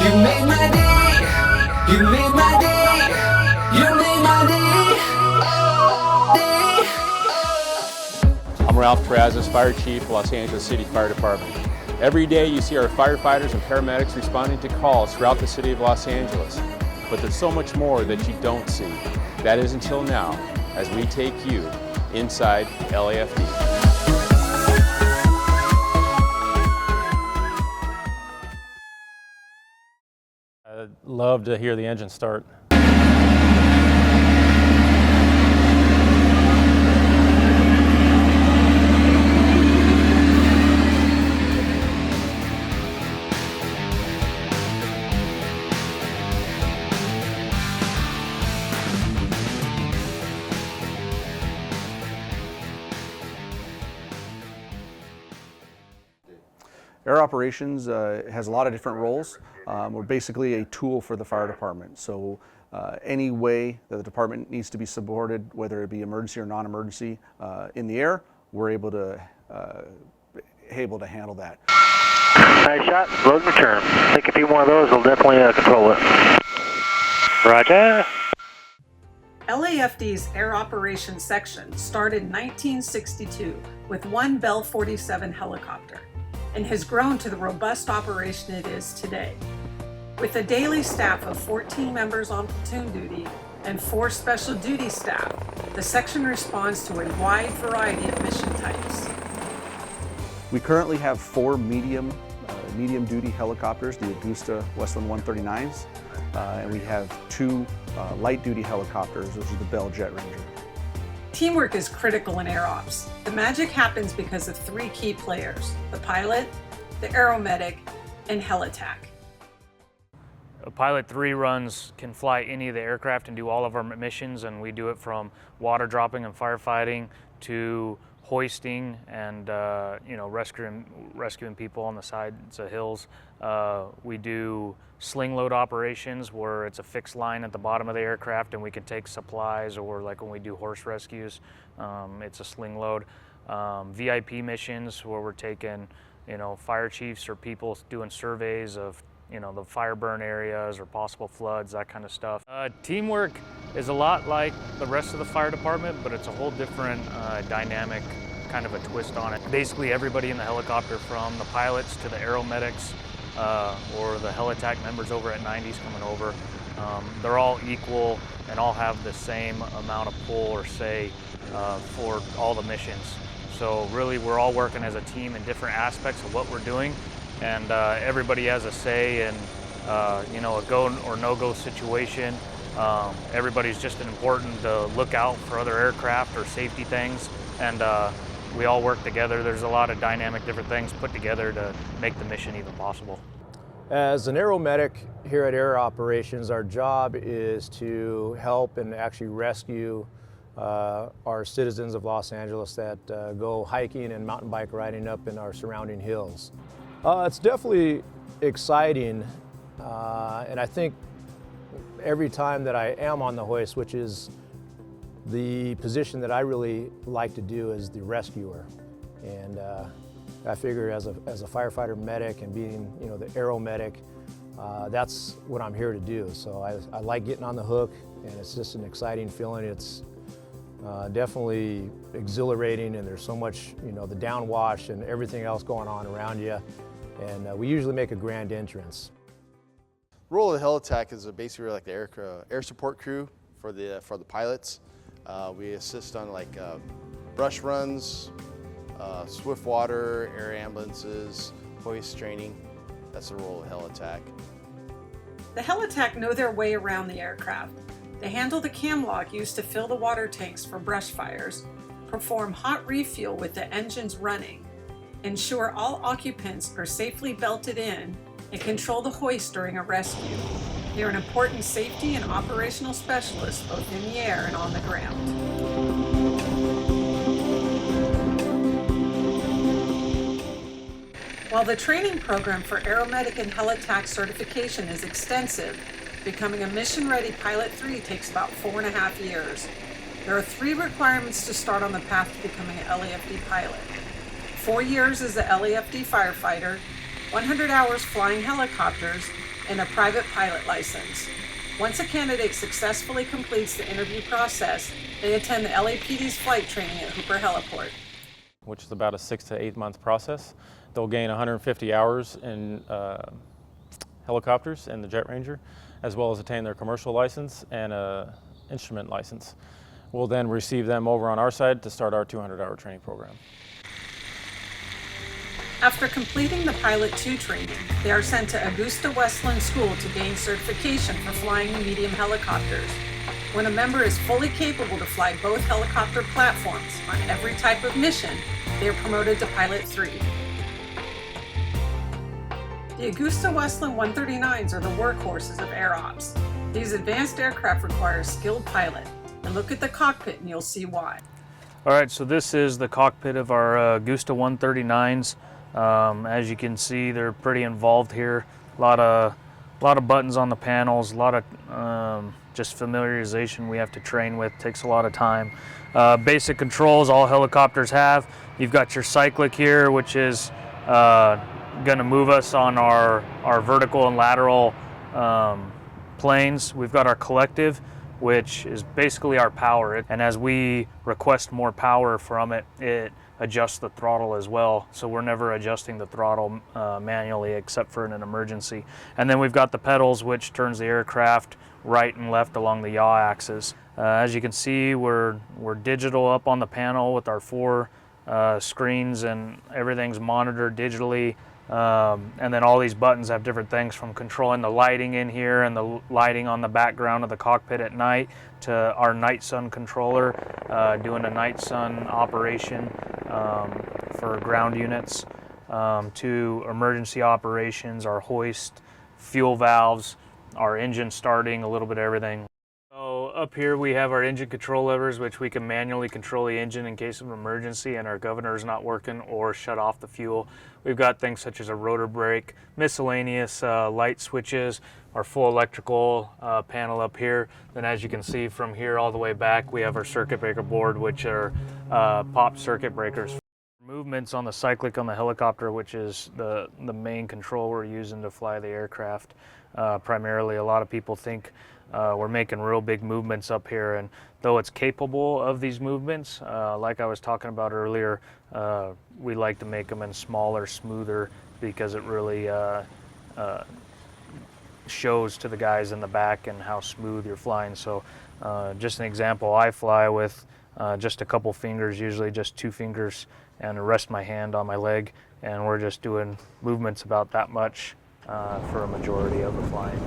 You made my day. You made my day. You made my day. I'm Ralph Terrazas, Fire Chief, Los Angeles City Fire Department. Every day you see our firefighters and paramedics responding to calls throughout the city of Los Angeles. But there's so much more that you don't see. That is until now, as we take you inside LAFD. I'd love to hear the engine start. Air Operations has a lot of different roles. We're basically a tool for the fire department. So any way that the department needs to be supported, whether it be emergency or non-emergency, in the air, we're able to handle that. Nice shot, load and return. Take a few more of those, we'll definitely control it. Roger. LAFD's Air Operations section started in 1962 with one Bell 47 helicopter, and has grown to the robust operation it is today. With a daily staff of 14 members on platoon duty and 4 special duty staff, the section responds to a wide variety of mission types. We currently have 4 medium-duty helicopters, the Augusta Westland 139s, and we have 2 light-duty helicopters, those are the Bell Jet Ranger. Teamwork is critical in air ops. The magic happens because of 3 key players: the pilot, the aeromedic, and helitac. Pilot 3 runs can fly any of the aircraft and do all of our missions, and we do it from water dropping and firefighting to hoisting and rescuing people on the sides of hills. We do sling load operations where it's a fixed line at the bottom of the aircraft and we can take supplies, or like when we do horse rescues, it's a sling load. VIP missions where we're taking fire chiefs or people doing surveys of the fire burn areas or possible floods, that kind of stuff. Teamwork is a lot like the rest of the fire department, but it's a whole different dynamic, kind of a twist on it. Basically everybody in the helicopter, from the pilots to the aeromedics or the helitac members over at 90s coming over, they're all equal and all have the same amount of pull or say for all the missions. So really we're all working as a team in different aspects of what we're doing, and everybody has a say in a go or no-go situation. Everybody's just important to look out for other aircraft or safety things, and we all work together. There's a lot of dynamic different things put together to make the mission even possible. As an aeromedic here at Air Operations, our job is to help and actually rescue our citizens of Los Angeles that go hiking and mountain bike riding up in our surrounding hills. It's definitely exciting, and I think every time that I am on the hoist, which is the position that I really like to do, is the rescuer. And I figure as a firefighter medic and being the aeromedic, that's what I'm here to do. So I like getting on the hook, and it's just an exciting feeling. It's definitely exhilarating, and there's so much, the downwash and everything else going on around you. And we usually make a grand entrance. The role of the helitac is basically like the air support crew for the pilots. We assist on like brush runs, swift water, air ambulances, hoist training. That's the role of helitac. The helitac know their way around the aircraft. They handle the cam lock used to fill the water tanks for brush fires, perform hot refuel with the engines running, ensure all occupants are safely belted in, and control the hoist during a rescue. They are an important safety and operational specialist both in the air and on the ground. While the training program for aeromedic and helitac certification is extensive, becoming a mission-ready Pilot 3 takes about 4.5 years. There are 3 requirements to start on the path to becoming an LAFD pilot. 4 years as a LAFD firefighter, 100 hours flying helicopters, and a private pilot license. Once a candidate successfully completes the interview process, they attend the LAPD's flight training at Hooper Heliport, which is about a 6 to 8 month process. They'll gain 150 hours in helicopters and the Jet Ranger, as well as attain their commercial license and an instrument license. We'll then receive them over on our side to start our 200-hour training program. After completing the Pilot 2 training, they are sent to Augusta Westland School to gain certification for flying medium helicopters. When a member is fully capable to fly both helicopter platforms on every type of mission, they are promoted to Pilot 3. The Augusta Westland 139s are the workhorses of Air Ops. These advanced aircraft require a skilled pilot, and look at the cockpit and you'll see why. All right, so this is the cockpit of our Augusta 139s. As you can see, they're pretty involved here. A lot of buttons on the panels, a lot of just familiarization we have to train with. Takes a lot of time. Basic controls all helicopters have. You've got your cyclic here, which is going to move us on our vertical and lateral planes. We've got our collective, which is basically our power. And as we request more power from it, it adjusts the throttle as well. So we're never adjusting the throttle manually except for in an emergency. And then we've got the pedals, which turns the aircraft right and left along the yaw axis. As you can see, we're digital up on the panel with our 4 screens, and everything's monitored digitally. And then all these buttons have different things, from controlling the lighting in here and the lighting on the background of the cockpit at night, to our night sun controller doing a night sun operation for ground units, to emergency operations, our hoist, fuel valves, our engine starting, a little bit of everything. So up here we have our engine control levers, which we can manually control the engine in case of an emergency and our governor is not working, or shut off the fuel. We've got things such as a rotor brake, miscellaneous light switches, our full electrical panel up here. Then as you can see from here all the way back, we have our circuit breaker board, which are pop circuit breakers. Movements on the cyclic on the helicopter, which is the main control we're using to fly the aircraft. Primarily, a lot of people think we're making real big movements up here, and though it's capable of these movements, like I was talking about earlier, we like to make them in smaller, smoother, because it really shows to the guys in the back and how smooth you're flying. So just an example, I fly with just a couple fingers, usually just 2 fingers, and rest my hand on my leg, and we're just doing movements about that much for a majority of the flying.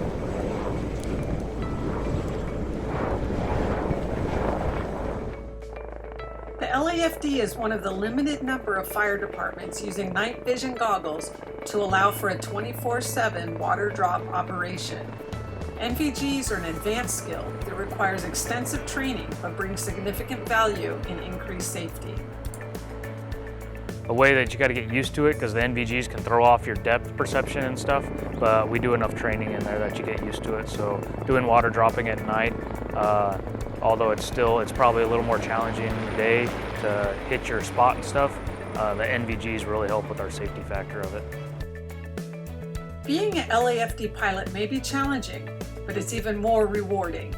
The LAFD is one of the limited number of fire departments using night vision goggles to allow for a 24/7 water drop operation. NVGs are an advanced skill that requires extensive training but brings significant value in increased safety. A way that you got to get used to it, because the NVGs can throw off your depth perception and stuff, but we do enough training in there that you get used to it. So doing water dropping at night, although it's probably a little more challenging in the day to hit your spot and stuff, the NVGs really help with our safety factor of it. Being an LAFD pilot may be challenging, but it's even more rewarding.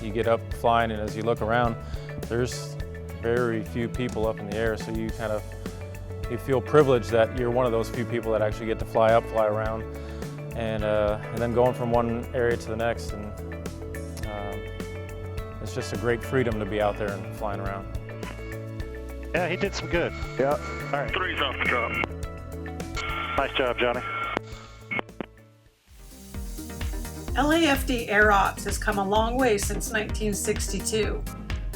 You get up flying, and as you look around, there's very few people up in the air, so you feel privileged that you're one of those few people that actually get to fly up, fly around, and then going from one area to the next. And it's just a great freedom to be out there and flying around. Yeah, he did some good. Yeah. All right. 3's off the drop. Nice job, Johnny. LAFD Air Ops has come a long way since 1962.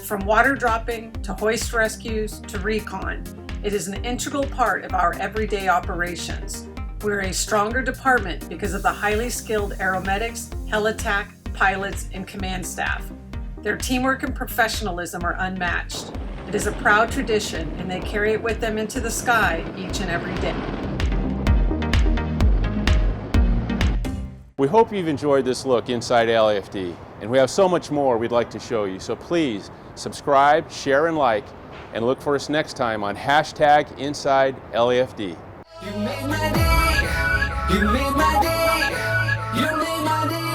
From water dropping to hoist rescues to recon, it is an integral part of our everyday operations. We're a stronger department because of the highly skilled aeromedics, helitac, pilots, and command staff. Their teamwork and professionalism are unmatched. It is a proud tradition, and they carry it with them into the sky each and every day. We hope you've enjoyed this look inside LAFD, and we have so much more we'd like to show you. So please subscribe, share, and like, and look for us next time on #InsideLAFD. You make my day. You made my day. You made my day.